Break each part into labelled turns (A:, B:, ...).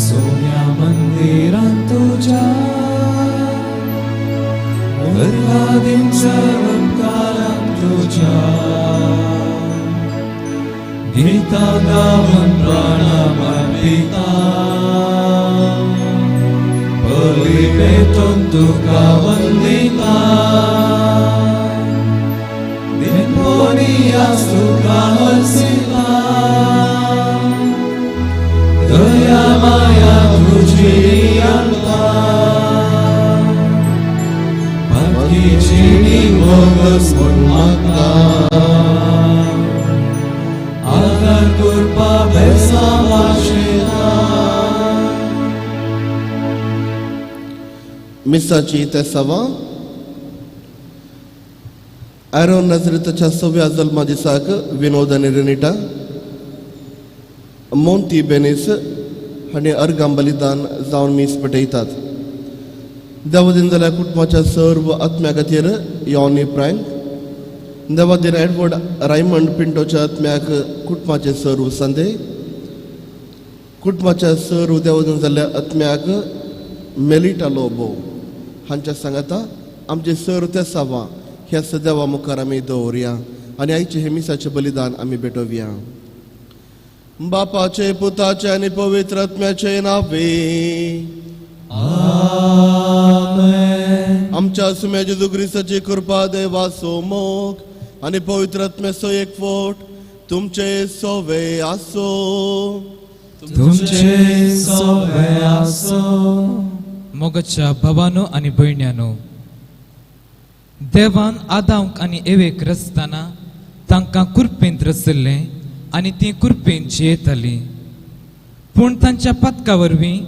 A: सोन्या मंदिरांत तुझ्या वर्गादींचं काळात तुझ्या गीता गावन प्राणामर्पिता बळी पेटून तुका वंदिता दिनपोनियास तुका हसिता दया माया तुझी अंता भक्तीची निवगस मागता आदर कृपा बेसावाशिता
B: मिसाची ते सवा आरोन नजरेतच्या 6व्या जल्मा दिसाक विनोद आनी रेनिटा मोंती बेनीस हाणें अर्गां बलिदान जावन मीस पेटयतात. देवादीन जाल्या कुटुंबाच्या सर्व आत्म्या खातीर यॉनी फ्रँक, देवादीन एडवर्ड रायमंड पिंटोच्या आत्म्याक कुटुंबाचे सर्व संदे, कुटुंबाच्या सर्व देवादीन जाल्ल्या आत्म्याक मेलिटा लोबो हांच्या सांगाता आमचे सर्व ते सावा ह्या देवा मुखार आमी दवरया आनी आयचे हे मिसाचे बलिदान आमी भेटोवया. बापाचे पुताचे आणि पवित्र आत्म्याचे नावे
A: आमेन.
B: आमच्या सुम्या जेजू ख्रिस्ताची कृपा देवाचो मोग आणि पवित्र आत्म्याचो एक फोट तुमचे सोवे आसो.
A: तुमचे सोवे आसो.
C: मोगाच्या भावानो आणि भयण्यानो, देवान आदांक आनी एवेक रचतना तांकां कुरपेंत रचयल्ले आनी ती कुरपेंत जियेताली. पूण तांच्या पथका वरवीं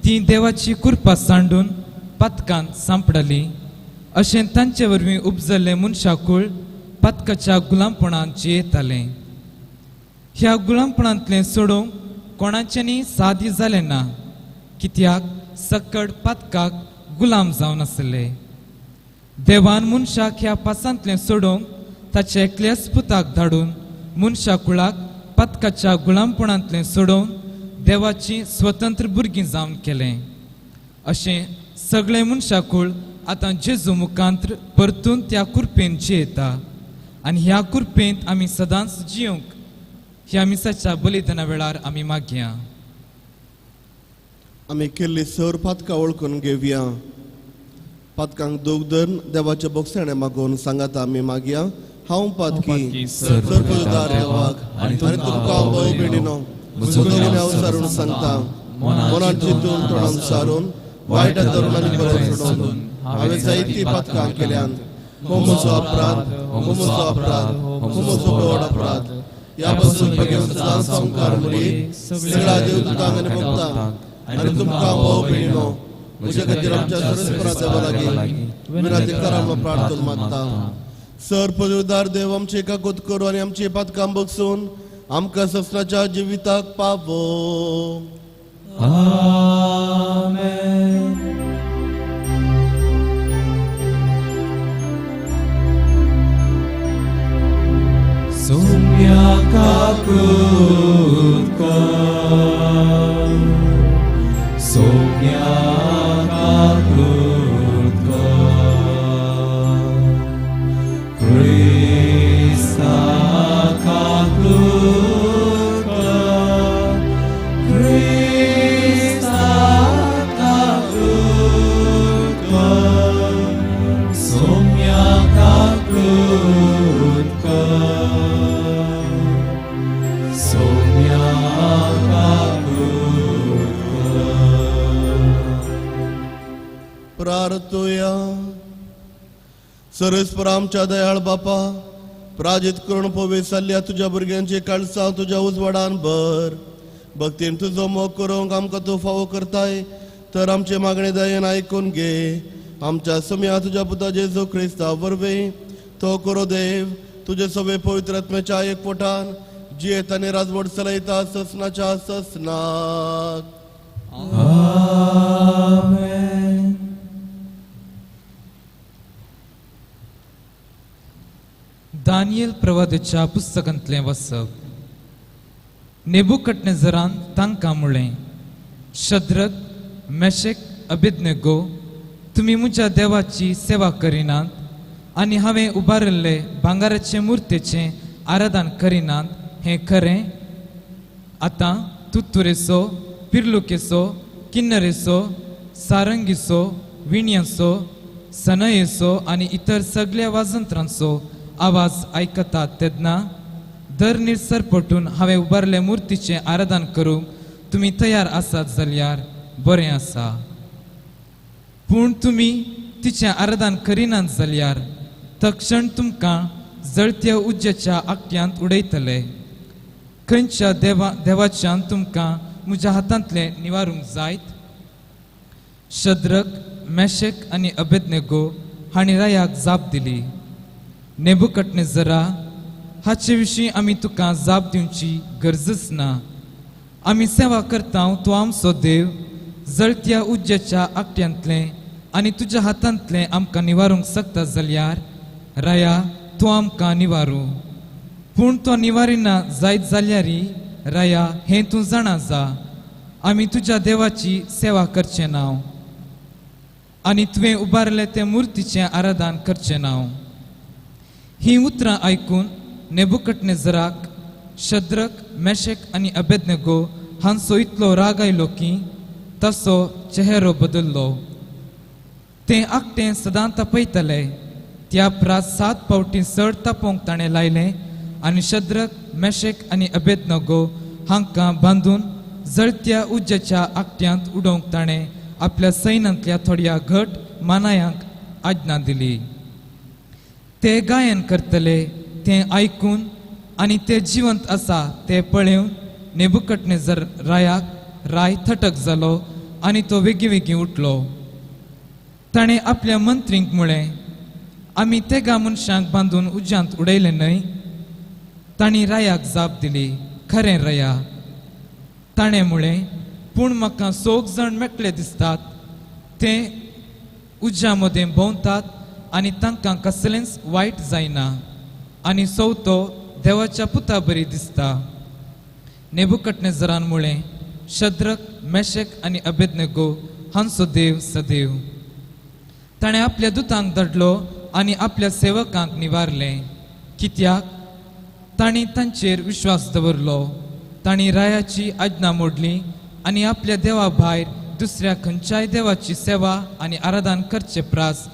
C: ती देवाची कृपा सांडून पथकांत सांपडली. अशें तांचे वरवीं उपजल्ले मनशाकूळ पथकाच्या गुलामपणांत जियेताले. ह्या गुलामपणांतलें सोडूंक कोणाच्यांनी सादी जालें ना, कित्याक सकड पथकाक गुलाम जावन आसले. देवान मनशाक ह्या पासांतलें सोडूंक ताचे एकल्याच पुताक धाडून मनशा कुळाक पथकाच्या गुलामपणांतलें सोडून देवाची स्वतंत्र भुरगीं जावन केलें. अशें सगळे मनशा कुळ आतां जेजू मुखांत्र परतून त्या कुरपेंत जियेता आनी ह्या कुरपेंत आमी सदांच जियोंक ह्या मिसाच्या बलिदाना वेळार आमी मागया.
B: आमी केल्ली सर पथकां वळखून घेवया. पथकांक दोग धरून देवाचे बोगसाणे मागून सांगाता आमी मागया. हांव पातकी सर्वदार देवाक आनी तुमकां भोव बेडिनो मुसलमानी अवसारून सांगता, मनांत चिंतून तोंडान सारून वायट धर्मांनी बरो सोडून हांवें जायतीं पथकां केल्यान हो म्हजो अपराध, हो म्हजो अपराध, हो म्हजो व्हड अपराध. ह्या पासून बेगीन सदांच संवकार मरी सगळ्या देवदूतांक आनी भक्तांक आनी तुमकां भोव बेडिनो म्हजे खातीर आमच्या सरस्वरा देवा लागीं विनंती करान प्रार्थना मागता. सर पदवीदार देव आमची एकागोत करू आनी आमची पथकां बगसून आमकां ससनाच्या जिविताक पावो.
A: आमेन. सोम्या काकूत कर, सोम्या काकूत कर, Krista काकूत कर, Krista काकूत कर, सोम्या काकूत कर, सोम्या काकूत कर.
B: प्रार्थुया. सरस्पर आमच्या दयाळ बापा, प्राजित करून पवित्र जाल्ल्या तुझ्या भुरग्यांची काळसां तुझ्या उजवाडान भर. भक्तीन तुजो मोग करूंक आमकां तूं फावो करताय, तर आमचे मागणे दयेन आयकून घे. आमच्या सुम्या तुझ्या पुता जेजू ख्रिस्ता वरवीं तो करो देव तुझे सगळे पवित्र आत्म्याच्या एक पोटान जियेत आनी राजवट चलयता ससनाच्या ससनाक.
A: आमेन.
C: दानियल प्रवादीच्या पुस्तकांतलें वचप. नेबुकदनेझरान तांकां म्हणलें, शद्रक मेशक अबेदनेगो तुम्ही मुझ्या देवाची सेवा करिनात आणि हांवें उबारिल्ले भांगाराचे मुर्तेचे आराधन करिनात हे खरें. आतां तुत्तुरेसो, पिर्लुकेसो, किन्नरेसो, सारंगीसो, विणयांचो, सनयेचो आणि इतर सगळ्या वाजंत्रांचो आवाज आयकतात तेन्ना दर निरसर पटून हांवें उबारले मुर्तीचे आराधन करूंक तुम्ही तयार आसात जाल्यार बरें आसा. पूण तुम्ही तिचे आराधन करिनात जाल्यार तक्षण तुमकां जळत्या उज्ज्याच्या आकट्यांत उडयतले. खंयच्या देवाच्यान तुमकां म्हज्या हातांतले निवारूंक जायत. शद्रक मेशक आनी अबेदनेगो हांणी रायाक जाप दिली. नेबुकदनेझरा, हाचे विशीं आमी तुका जाप दिवची गरजच ना. आमी सेवा करता तूं आमचो देव, जळत्या उज्ज्याच्या आकट्यांतले आनी तुज्या हातांतले आमकां निवारूंक शकता जाल्यार राया तूं आमकां निवारूं. पूण तो निवारिना जायत जाल्यारय राया हें तूं जाणा जा. आमी तुज्या देवाची सेवा करचें ना आनी तुवें उबारले ते मुर्तीचें आराधन करचें ना. ही उतरां आयकून नेबुकदनेझराक शद्रक मेशक आनी अबेदनेगो हांचो इतलो राग आयलो की ताचो चेहरो बदल्लो. तें आकटें सदां तापयतले. त्या प्रात 7 फावटी चड तापोवंक ताणें लायलें आनी शद्रक मेशक आनी अबेदनेगो हांकां बांदून जळत्या उज्ज्याच्या आकट्यांत उडोवंक ताणें आपल्या सैन्यांतल्या थोड्या घट मानायांक आज्ञा दिली. ते गायन करतले तें आयकून आनी ते जिवंत आसा ते पळोवन नेबुकदनेझर रायाक राय थटक जालो आनी तो वेगी उठलो. ताणें आपल्या मंत्रींक म्हळें, आमी तेगा मनशांक बांदून उज्यांत उडयले न्हय. तांणी रायाक जाप दिली, खरें राया. ताणें म्हळें, पूण म्हाका 100 जण मेकळे दिसतात. ते उज्या मदें भोंवतात आनी तांकां कसलेंच वायट जायना आनी चवथो देवाच्या पुता बरी दिसता. नेबुकदनेझरान म्हळें, शद्रक मेशक आनी अबेदनेगो हांचो देव सदैव. ताणें आपल्या दुतांक धाडलो आनी आपल्या सेवकांक निवारलें. कित्याक तांणी तांचेर विश्वास दवरलो. तांणी रायाची आज्ञा मोडली आनी आपल्या देवा भायर दुसऱ्या खंयच्याय देवाची सेवा आनी आराधन करचे प्रास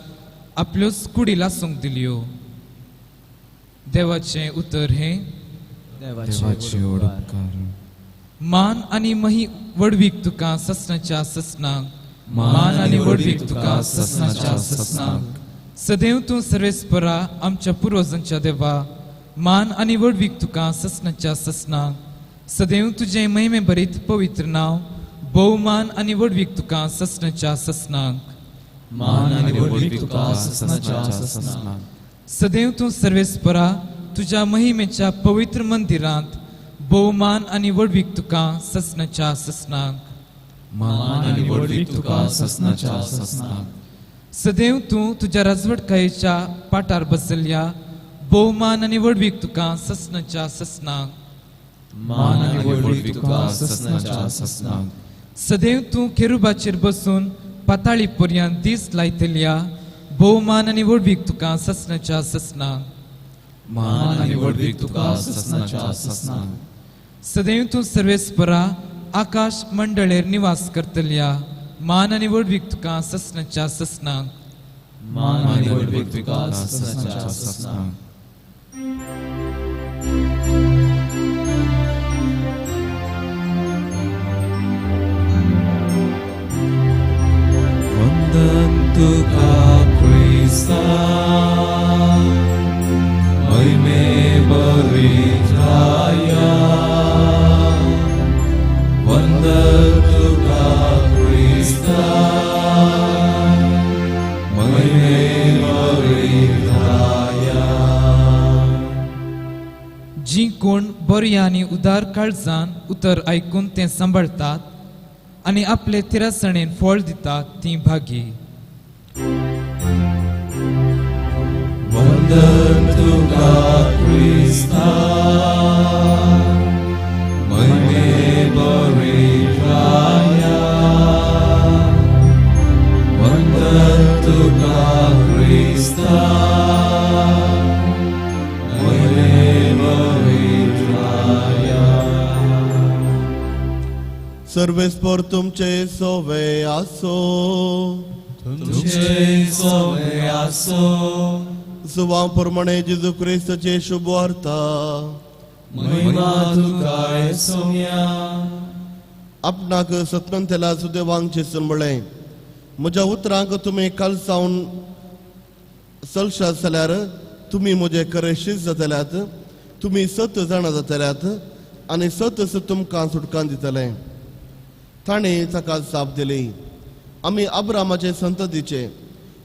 C: आपल्योच कुडी लासूंक दिल्यो. देवाचें उतर हे
A: देवाचे उपकार.
C: मान आनी मही वडवीक तुका ससनाच्या ससनाक. मान आनी वडवीक तुका ससनाच्या ससनाक. सदैव तूं सर्वेस्परा आमच्या पुर्वजांच्या देवा. मान आनी वडवीक तुका ससनाच्या ससनाक. सदैव तुजें महिमे भरीत पवित्र नांव. भोवमान आनी वडवीक तुका ससनाच्या ससनाक.
A: मान आनी वडवीक तुका ससनाच्या ससनाक.
C: सदैव तूं सर्वेस्परा तुज्या महिमेच्या पवित्र मंदिरांत. भोवमान आनी वडवीक तुका ससनाच्या ससनाक.
A: मान आनी वडवीक तुका ससनाच्या ससनाक.
C: सदैव तूं तुज्या राजवटकायेच्या पाटार बसयल्या. भोवमान आनी वडवीक तुका ससनाच्या ससनाक.
A: मान आनी वडवीक तुका ससनाच्या ससनाक.
C: सदैव तूं केरुबाचेर बसून पाताळी पर्यंत दीस लायतल्या. भोवमान आनी वडवीक तुका ससनाच्या ससनाक.
A: मान आनी वडवीक तुका ससनाच्या ससनाक.
C: सदैव तूं सर्वेस्परा आकाश मंडळेर निवास करतल्या. मान आनी वडवीक तुका ससनाच्या ससनाक.
A: मान आनी वडवीक तुका ससनाच्या ससनाक. वंदन तुका क्रिस्ता, महिमे बरीत राया. वंदन तुका क्रिस्ता, महिमे बरीत राया.
C: जी कोण बरी आनी उदार काळजान उतर आयकून ते सांबाळतात आनी आपले तिरासणेन फळ दितात ती भागी.
A: वंदन तुका क्रिस्ता, महिमे बरीत राया.
B: सर्वेस्पर तुमचे सोवे आसो.
A: तुमचे सोवे आसो.
B: सुवां प्रमाणे जेजू क्रिस्ताचे शुभ वार्ता.
A: महिमा तुका येसुया.
B: आपणाक सत्मंतेला सुदेवांक चिसून म्हळें, म्हज्या उतरांक तुमी काल सावन चलशात जाल्यार तुमी म्हजे खरेशीच जातल्यात. तुमी 7 जाणां जातल्यात आनी 7 तुमकां सुटकां दितले. ताणें ताका जाप दिली, आमी अब्रामाचे संततीचे,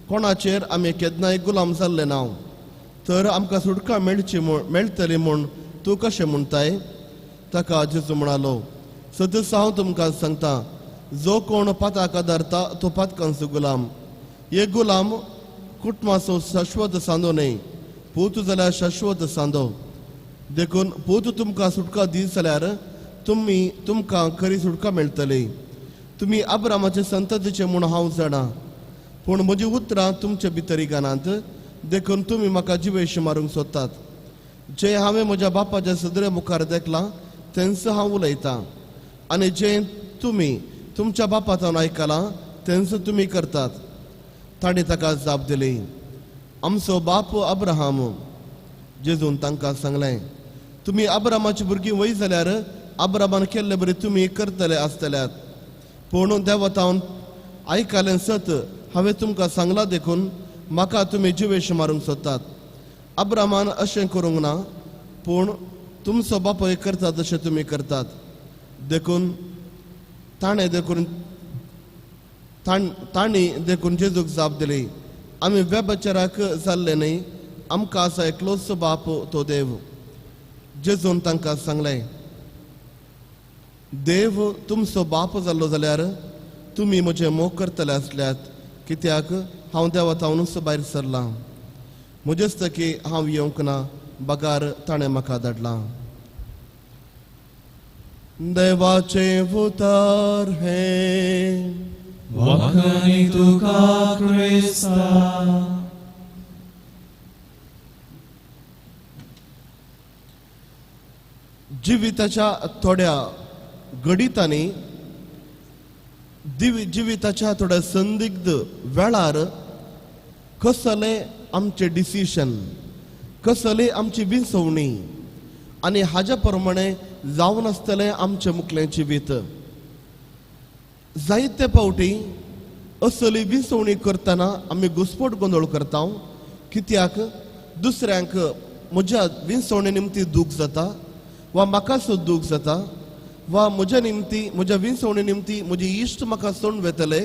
B: कोणाचेर आमी केन्नाय गुलाम जाल्ले ना. तर आमकां सुटका मेळटली म्हूण तूं कशें म्हणटाय? ताका जेजू म्हणालो, सतत हांव तुमकां सांगता, जो कोण पाताक आदारता तो पातकांचो गुलाम. एक गुलाम कुटुंबाचो शाश्वत सांदो न्हय, पूत जाल्यार शाश्वत सांदो. देखून पूत तुमकां सुटका दी जाल्यार तुमकां खरी सुटका मेळटली. तुमी अब्रामाचे संततीचे म्हूण हांव जाणा, पूण म्हजी उतरां तुमचे भितर घानात. देखून तुमी म्हाका जिवेश मारूंक सोदतात. जे हांवें म्हज्या बापाच्या सदरे मुखार देखलां तेंच हांव उलयतां, आनी जे तुमी तुमच्या बापातान आयकलां तेंच तुमी करतात. ताणें ताका जाप दिली, आमचो बाप अब्राहाम. जेजून तांकां सांगलें, तुमी अब्रामाची भुरगीं वय जाल्यार अब्रामान केल्ले बरें तुमी करतले आसतल्यात. पूण देवतावन आयकलें सत हांवें तुमकां सांगलां, देखून म्हाका तुमी जिवेश मारूंक सोदतात. अब्रामान अशें करूंक ना, पूण तुमचो बापूय करता तशें तुमी करतात. देखून ताणें देखून जेजूक जाप दिली, आमी व्यभिचाराक जाल्ले न्हय, आमकां आसा एकलोच बाप तो देव. जेजून तांकां सांगलें, देव तुमचो बाप जाल्लो जाल्यार तुमी म्हजे मोग करतले आसल्यात, कित्याक हांव देवतावनूच भायर सरलां. म्हजेस्तकी हांव येवंक ना, बगार ताणें म्हाका धाडलां. देवाचे उतार हे
A: वखणी तुका क्रिस्ता.
B: जिविताच्या थोड्या घडितांनी, जिविताच्या थोड्या संदिग्ध वेळार कसले आमचे डिसिशन, कसली आमची विंसवणी आनी हाज्या प्रमाणे जावन आसतलें आमचें मुखलें जिवीत. जायते फावटी असली विंसवणी करतना आमी घुसपट गोंदळ करता. कित्याक दुसऱ्यांक म्हज्या विंसवणे निमती दूख जाता, वा म्हाका सुद्दां दूख जाता, वा म्हज्या निमती, म्हज्या विंसवणे निमती म्हजी इश्ट म्हाका सोडून वेतले,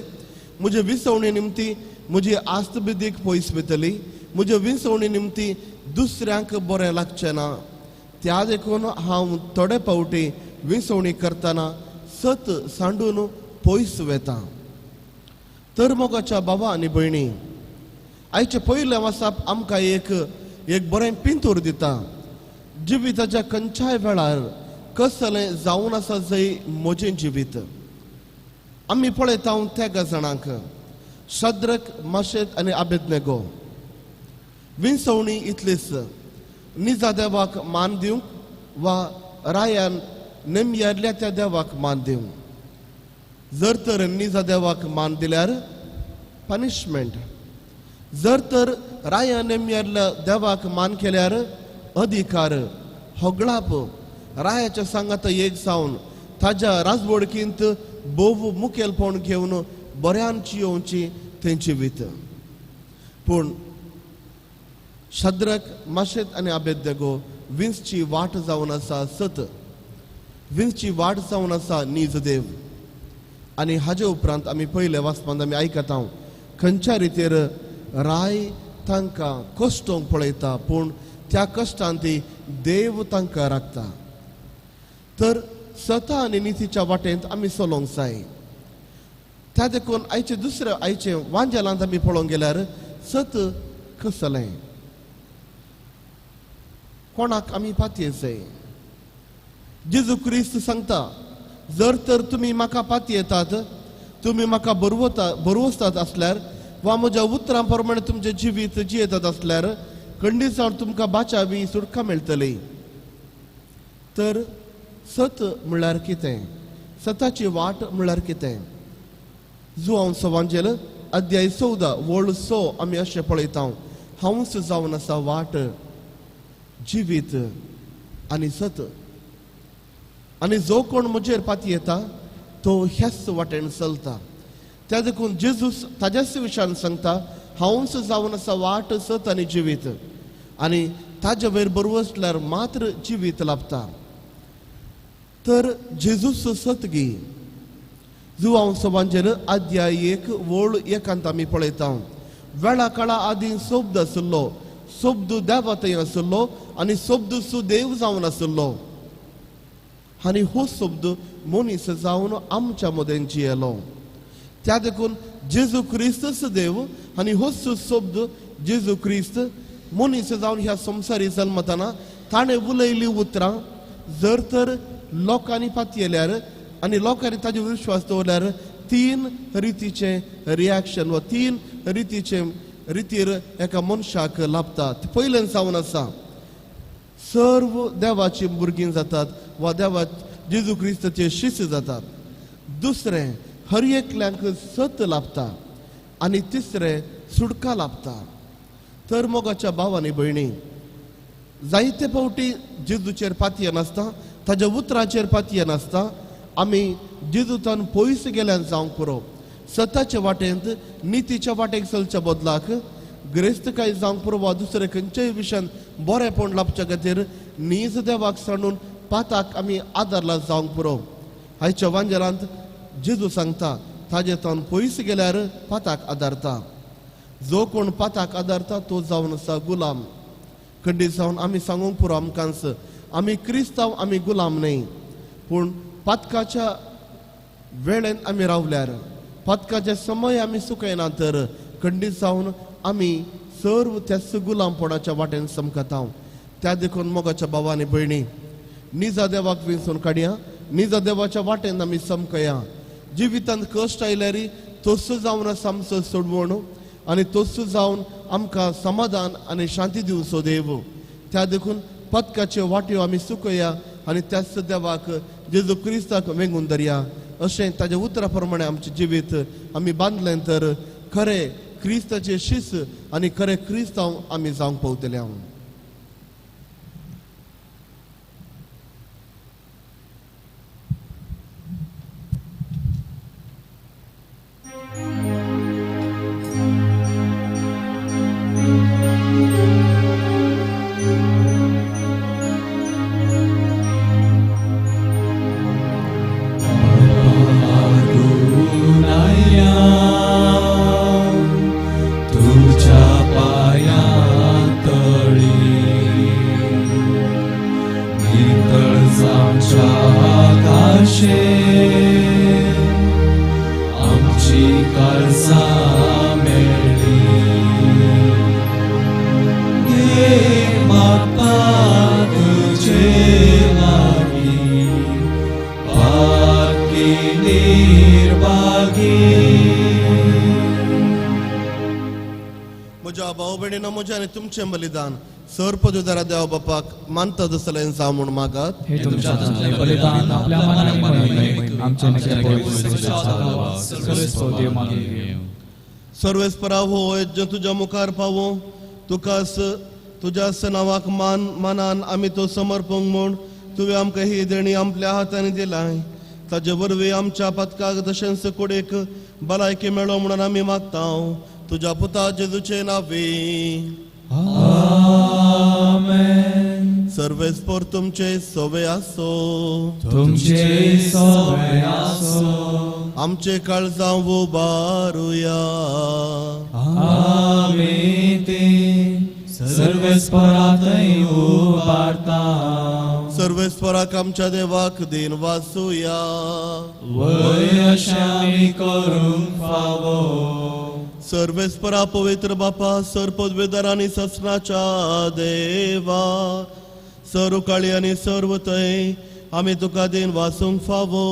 B: म्हज्या विंसवणे निमती म्हजी आस्त बिदीक पयस वेतली, म्हज्या विंसवणे निमती दुसऱ्यांक बरें लागचें ना. त्या देखून हांव थोडे फावटी विंसवणी करतना सत सांडून पयस वेता. तर मोगाच्या बाबा आनी भयणी, आयचे पयले वसाप आमकां एक बरें पिंतूर दिता. जिविताच्या खंयच्याय वेळार कसलें जावन आसा जंय म्हजें जिवीत. आमी पळयता त्या जाणांक, शद्रक, मशेत आनी अबेदनेगो. विंसवणी इतलीच, निजा देवाक मान दिवंक वा रायान नेमयारल्या त्या देवाक मान दिवंक. जर तर निजा देवाक मान दिल्यार पनिशमेंट, जर तर राया नेमयारल्या देवाक मान केल्यार अधिकार, होगळाप, रायाच्या सांगात एक जावन ताज्या राजवडकींत बोव मुखेलपण घेवन बऱ्यान जियोवची तेंची वीत. पूण शद्रक, मशेत आनी अबेदनेगो विंसची वाट जावन आसा सत, विंसची वाट जावन आसा नीज देव. आनी हाजे उपरांत आमी पयले वाचपांत आमी आयकता खंयच्या रितीर राय तांकां कश्टोवंक पळयता, पूण त्या कश्टांत ती देव तांकां राखता. तर सता आनी नितीच्या वाटेंत आमी चलोवंक जाय. त्या देखून आयचे वांजेलांत आमी पळोवंक गेल्यार सत कसलें, कोणाक आमी पातये जाय. जेजू क्रिस्त सांगता, जर तर तुमी म्हाका पातयेतात, तुमी म्हाका बरोवतात आसल्यार, वा म्हज्या उतरां प्रमाणे तुमचें जिवीत जियेतात आसल्यार, खंडीत जावन तुमकां बाचावी सुटका मेळटली. तर सत म्हणल्यार कितें? सताची वाट म्हळ्यार कितें? जुआंव वांजेल अध्याय 14 वळ 6 आमी अशें पळयता, हंस जावन आसा वाट, जिवीत आनी सत, आनी जो कोण म्हजेर पाती येता तो ह्याच वाटेन चलता. त्या देखून जेजूस ताज्याच विशयान सांगता, हंस जावन आसा वाट, सत आनी जिवीत, आनी ताजे वयर बरोबर आसल्यार मात्र जिवीत लाभता. तर जेजूस सत गी. जुआंव सवांजेर अध्याय 1 वळ 1 आमी पळयता, वेळा काळा आदी सोब्द आसलो, सोब्द देवा थंय आसलो आनी सोब्द सुदेव जावन आसलो, आनी हो सोब्द मनीस जावन आमच्या मदें जियेलो. त्या देखून जेजू क्रिस्त देव आनी हो सोब्द जेजू क्रिस्त मनीस जावन ह्या संवसारी जल्मताना ताणें उलयली उतरां जर तर लोकांनी पातयेल्यार आनी लोकांनी ताजेर विश्वास दवरल्यार 3 रितीचे रिएक्शन वा 3 रितीर एका मनशाक लाभता. पयलें जावन आसा सर्व देवाची भुरगीं जातात वा देवा जेजू क्रिस्ताचे शिष्य जातात. दुसरें हर एकल्यांक सत लाभता आनी तिसरें सुडका लाभता. तर मोगाच्या भावांनी भयणी, जायते फावटी जेजूचेर पातयेन आसता, ताज्या उतराचेर पातयेन आसता, आमी जेजूतान पयस गेल्यान जावंक पुरो. सताच्या वाटेंत नितीच्या वाटेक चलच्या बदलाक ग्रेस्तकाय जावंक पुरो वा दुसरे खंयच्याय विशयान बरेपण लाभच्या खातीर नीज देवाक सांडून पाताक आमी आदारला जावंक पुरो. आयच्या वांजेलांत जेजू सांगता, ताजे तावन पयस गेल्यार पाताक आदारता. जो कोण पाताक आदारता तो जावन आसा गुलाम. खंडीत जावन आमी सांगूंक पुरो आमकांच, आमी क्रिस्तांव, आमी गुलाम न्हय, पूण पातकाच्या वेळेन आमी रावल्यार, पातकाचे समय आमी सुकयना तर खंडीत जावन आमी सर्व त्याच गुलामपणाच्या वाटेन समकता. त्या देखून मोगाच्या भावांनी भयणी, निजा देवाक वेंचून काडया, निजा देवाच्या वाटेन आमी समकया. जिवितांत कश्ट आयल्यारी तोस जावन आसा आमचो सोडवण आनी तोस जावन आमकां समाधान आनी शांती दिवचो देव. त्या देखून पथकाच्यो वाट्यो आमी सुकया आनी त्याच देवाक जेजू क्रिस्ताक वेंगून धरया. अशें ताज्या उतरा प्रमाणे आमचें जिवीत आमी बांदलें तर खरें क्रिस्ताचे शिष्य आनी खरें क्रिस्तांव आमी जावंक पावतले. हांव म्हज्या भाव भयणीनो, म्हजें आनी तुमचें बलिदान सर्पदुदारा देवा बापाक मानता दसलें जावं म्हूण मागात. सर्वेस्परा हो यज्ञ तुज्या मुखार पावो, तुकाच तुज्याच नांवाक मानान आमी तो समर्पंक म्हूण तुवें आमकां ही देणी आपल्या हातांनी दिलाय. ताजे वरवीं आमच्या पथकाक तशेंच कुडीक भलायकी मेळो म्हणून आमी मागता. तुझ्या पुता जेजूचे नावे. आमेन. सर्वेस्पर तुमचे सोवे आसो,
A: तुमचे सोवे आसो,
B: आमचे काळजां उबारुया.
A: आमी ते सर्वेस्परांतय उबारता.
B: सर्वेस्पराक आमच्या देवाक दिन वासुया.
A: वय अशें आमी करूंक फावो.
B: सर्वेस्परा पवित्र बापा, सर्पद्वेदार आनी ससनाच्या देवा, सर्व काळी आनी सर्व थंय आमी तुका दिन वासूंक फावो.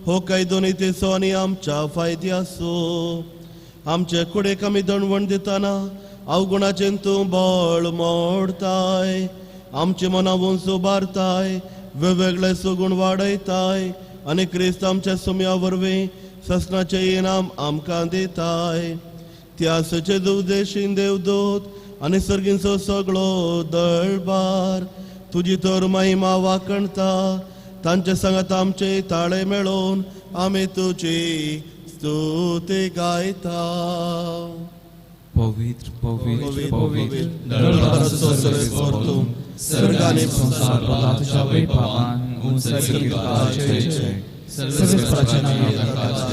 B: हो कायदो नितेचो आनी आमच्या फायदी आसो. आमचे कुडीक आमी दणवण दितना अवगुणाचें तूं बळ मोडताय. आमचे मनां वंच उबारताय, वेगवेगळे सुगूण वाडयताय आनी क्रिस्त आमच्या सुम्या वरवीं ससनाचे इनाम आमकां दिताय. त्या सचे दुदेशीन देवदूत आनी सर्गींचो सगळो दळबार तुजी तर महिमा वाकणता. तांचे सांगात आमचे ताळे मेळोवन आमी तुजी स्तुती गायता.
A: पवित्र पवित्र पवित्र
B: दळबाराचो सर्वेस्वर
A: सर्गाने संसार तुझ्या वैभवान उंचलीत जय जय. सर्व प्रचनाय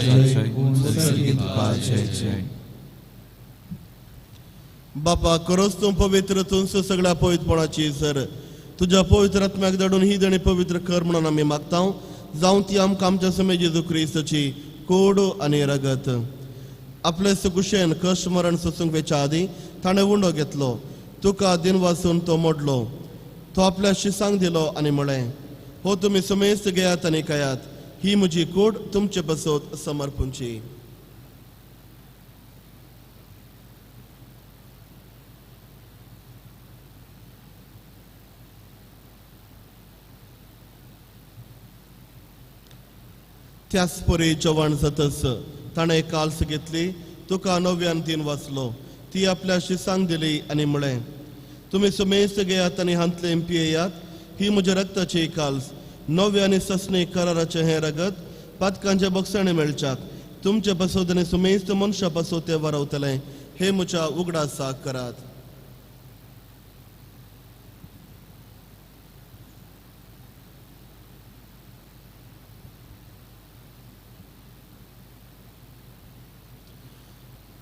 A: जय जय उंचलीत जय जय.
B: बापा खरोच तूं पवित्र तूं सगळ्या पवित्रपणाची सर. तुझ्या पवित्र आत्म्याक धाडून ही देणी पवित्र कर म्हणून आमी मागता. जावं ती आमकां आमच्या समे जेजू क्रिस्ताची कोड आनी रगत. आपले सुकुशेन कश्ट मरण सोसूंक वेच्या आदी ताणें उंडो घेतलो. तुका दिन वाचून तो मोडलो. तो आपल्या शिसांक दिलो आनी म्हळें, हो तुमी समेस्त घेयात आनी खायात. ही म्हजी कूड तुमचे बसोत समर्पूंची. त्याच परी जेवण जातच ताणें काल्स घेतली. तुका नव्यान दिन वाचलो. ती आपल्या शिसांक दिली आनी म्हळें, तुमी समेस्त घेयात आनी हांतले पियेयात. ही म्हज्या रक्ताची काल्स नव्या आनी ससणी कराराचें हें रगत पातकांच्या बक्षाणे मेळच्याक तुमचे बसोत आनी समेस्त मनशा बसोत ते वारवतलें. हे म्हज्या उगडासाक करात.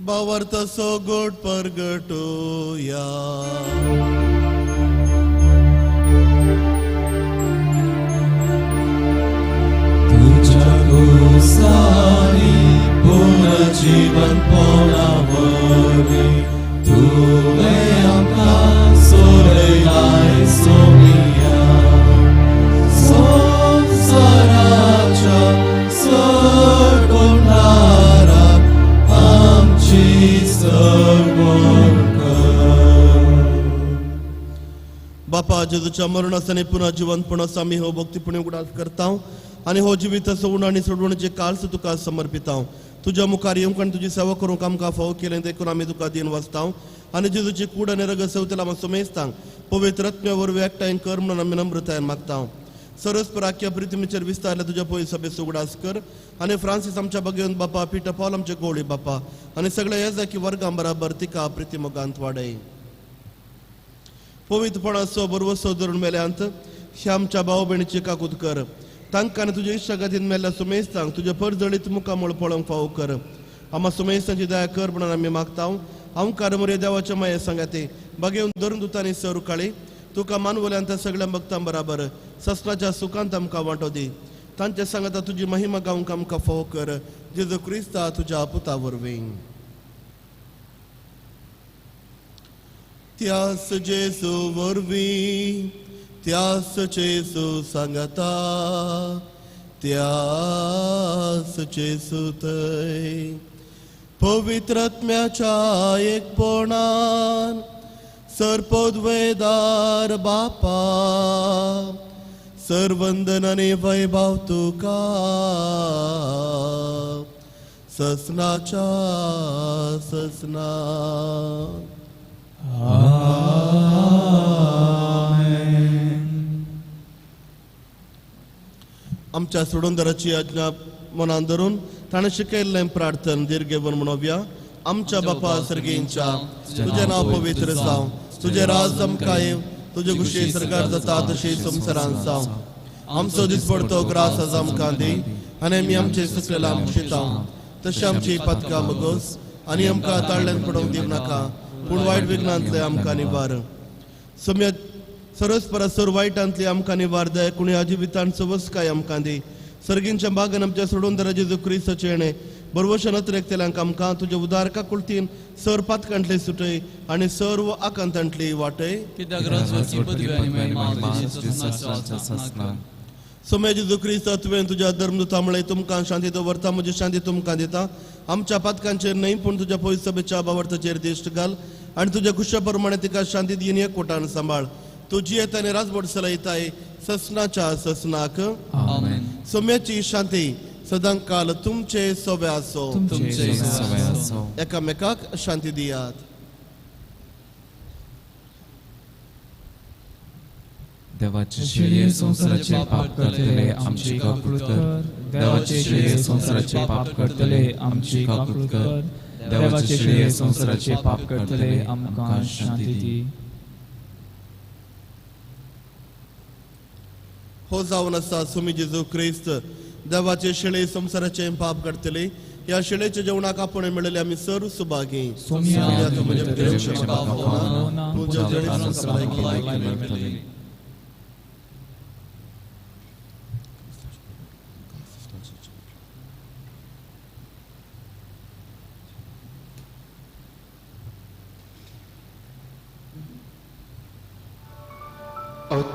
B: बावर्तसो गोड परगटूया.
A: तुझ्या गोसानी पूर्ण जीवन पोळावरी तुवें आमकां सोडलाय सोमिया. संवसाराच्या सोडणारा
B: बापा जेजूच्या मरणासानी पुन्हा जिवंतपणास आमी हो भक्तीपणे उगडास करता आनी हो जिविताचो उण आनी सोडवणेचे काळस तुका समर्पिता. तुज्या मुखार येवंक आनी तुजी सेवा करूंक आमकां फावो केलें देखून आमी तुका दिन वाचता. आनी जेजूची कूड आनी रगत सेवतला आमी समेस्तांक पवित्र आत्म्या वरवीं एकठांय कर म्हणून आमी नम्रतायेन मागता. सरस्पराख्या प्रितीमेचेर विस्तारल्या तुज्या पळय सभेचो उगडास कर. आनी फ्रांसीस आमच्या बगेन बापा, पिटर पॉल आमचे गोळी बापा आनी सगळ्या येजाकी वर्गां बराबर तिका प्रितीमोगांत वाडय. पवित्रपणाचो बरवसो धरून मेल्यांत ह्या आमच्या भाव भयणीची काकूत कर. तांकां आनी तुज्या इश्टागातीन मेल्ल्या सुमेस्तांक तुज्या परजळीत मुखामळ पळोवंक फावो कर. आम्हा सुमेस्तांची दया कर म्हणून आमी मागता. हांव कारमरे देवाच्या माये सांगाते बगेवन धरून दुतांनी सर काळी तुका मानवल्यांत सगळ्या भक्तां बराबर ससनाच्या सुखांत आमकां वांटो दी. तांच्या सांगाता तुजी महिमा गावंक आमकां फावो कर. जेजू क्रिस्ता तुज्या पुता वरवीं. त्यास जेजू वरवीं त्यास जेजू सांगता त्यास जेजू थंय पवित्र आत्म्याच्या एकपणान सरपदवेदार बापा सर्वंदन आनी वैभव तुका ससनाच्या ससना. आमच्या सोडूनदाराची आज्ञा मनान धरून ताणें शिकयल्लें प्रार्थन दीर्घेवन म्हणोवया. आमच्या बापा सर्गींच्या तुजें नांव पवित्र जावं. तुजें राज आमकां येव. तुजे कुशी सरकार जाता तशी संवसारांत जावं. आमचो दिसपडतो ग्रास आज आमकां दी आनी आमी आमचे सुकलेला आमचिता तशें आमची पातकां बगोस आनी आमकां ताळ्यान पडोवंक दिवं नाका पूण वायट विघ्नांतले आमकां निवार. सम्य सरस्परासोर वायटांतली आमकां निवार दय. कुणी आजिवितांत सवस्काय आमकां दी. सर्गींच्या बागान आमच्या सोडून जेजू क्रिस्ताचे येणे बरवशेन अतिरेकतेल्यांक आमकां तुज्या उदारका कुळतीन सर पातकांतले सुटय आनी सर्व आकांतांतली वाटय. सोमे जेजू क्रिस्ता तुवें तुज्या धर्मदुता म्हळें तुमकां शांती दवरता म्हजी शांती तुमकां दिता. आमच्या पातकांचेर न्हय पूण तुज्या पवित्र सभेच्या भावार्थाचेर दिश्ट घाल आनी तुज्या खुशा प्रमाणे तिका शांती दिवन एकवटान सांबाळ. तूं जियेता आनी राजवट चलयताय ससनाच्या ससनाक. सोम्याची शांती सदां काल तुमचे सोबे आसो.
A: तुमचे सवय आसो.
B: एकामेकाक शांती दियात.
A: देवाचे शिळे संसाराचे पाप करतले आमची काकूळ कर. देवाचे शिळे संसाराचे पाप करतले आमची काकूळ कर. देवाचे शिळे संसाराचे पाप करतले आमकां शांती दी.
B: हो जावन आसा सुमी जेजू क्रिस्त देवाचे शिळे संसाराचे पाप करतले. या शिळेच्या जेवणाक आपण मेळले आम्ही सर्व सुभागी.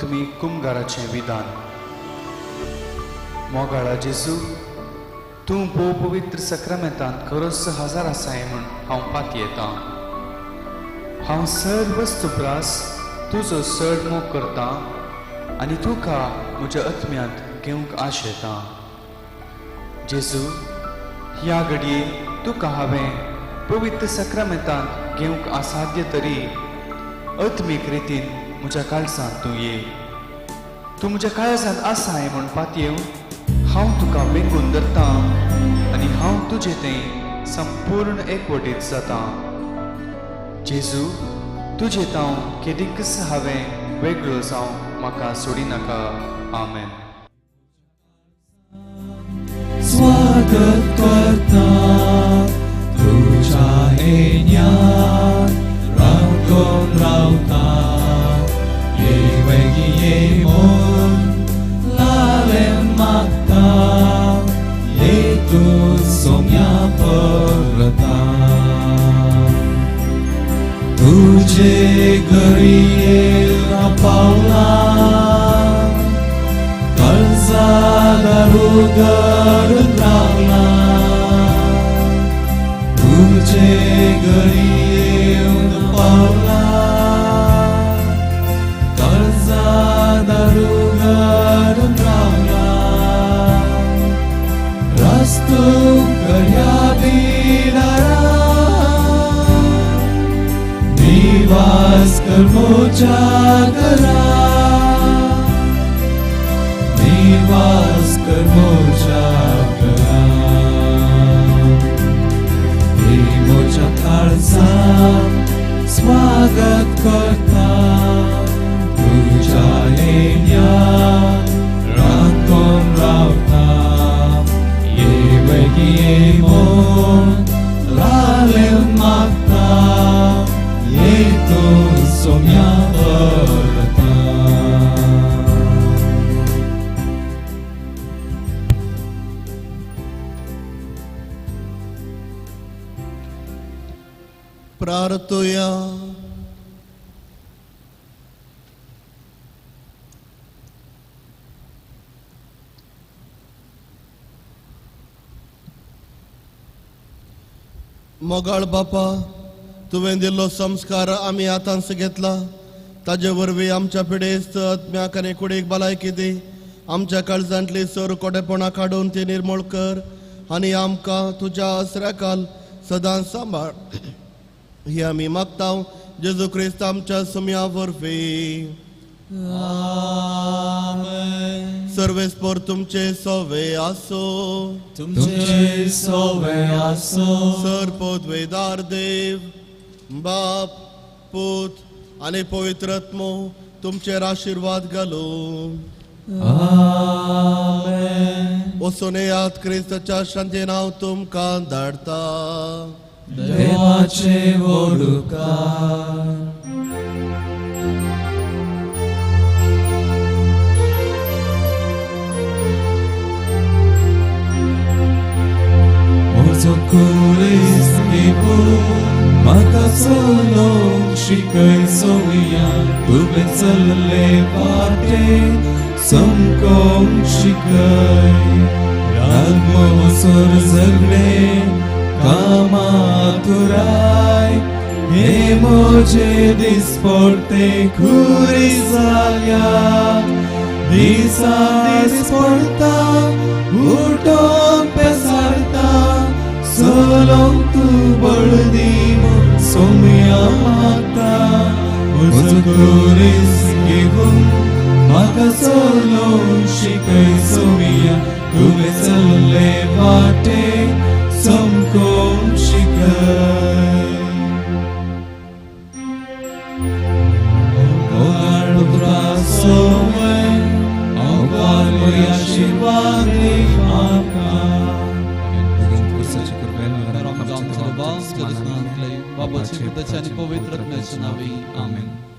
D: तुमी कुमगाराचे विधान. मोगाळा जेजू, तूं भोव पवित्र सक्रामेंतांत खरोच हजार आसाय म्हूण हांव पात येता. हांव सर वस्तुप्रास तुजो चड मोग करता आनी तुका म्हज्या आत्म्यांत घेवंक आश येता. जेजू, ह्या घडये तुका हांवें पवित्र सक्रामेंतांत घेवंक असाध्य तरी आत्मीक रितीन म्हज्या काळजांत तूं ये. तूं म्हज्या काळजांत आसाय म्हूण पातयेवन हांव तुका वेंगून धरता आनी हांव तुजें तें संपूर्ण एकवटीत जाता. जेजू, तुजें ताव केदीकच हांवें वेगळो जावं म्हाका सोडी नाका. आमेन.
A: स्वागत करता तुझ्या येण्यात रावून रावता. ये मोन लाले मागता. ये तू सोम्या परता. तुझे घरी येला पावला. काळजा दारुगड रावला. तुझे घरी येऊन पावला. दारुगड रावला. रस्तो गड्या बिडारा. निवास कर मोच्या घरा. निवास कर मोच्या घरा. मोच्या काळजांत स्वागत करता. तुझ्या येण्यात राखून रावता. ये वेगी ये मोन लाले मागता. ये तू सोम्या परता.
B: प्रार्थया. मोगाळ बापा, तुवें दिल्लो संस्कार आमी आतांच घेतला. ताजे वरवीं आमच्या पिडेस्त आत्म्याक आनी कुडीक भलायकी दी. आमच्या काळजांतली सर कोडेपणां काडून ती निर्मूळ कर आनी आमकां तुज्या आसऱ्याखाल सदां सांबाळ. ही आमी मागतांव जेजू क्रिस्त आमच्या सुम्या वरवीं. सर्वेस्पर तुमचे सोवे आसो.
A: तुमचे सोवे आसो.
B: सर्पोद्वेदार देव बाप पूत आनी पवित्र आत्मो तुमचेर आशीर्वाद घालो. वचून येयात. क्रिस्ताच्या शांतीन हांव तुमकां धाडटा.
A: देवाचे वोडुकार. म्हाका चलोवंक शिकय सोया. तुवें चल्ले वाटे समकोवंक शिकय. रागमो वसोर जगले कामातुराय. हे म्हजे दिसपडटे खुरी जाल्या. दिसा दीस पडता उठोन पेसारता सोलोंक तूं बळ दी म्हूण सोमया मागता म्हजो गोरीस घेवन म्हाका चलोवंक शिकय सोमया तुवें चल्ले वाटे समकोवंक शिकय
E: Babacie, Wydacie, ani powytrat mecz na wy. Amen.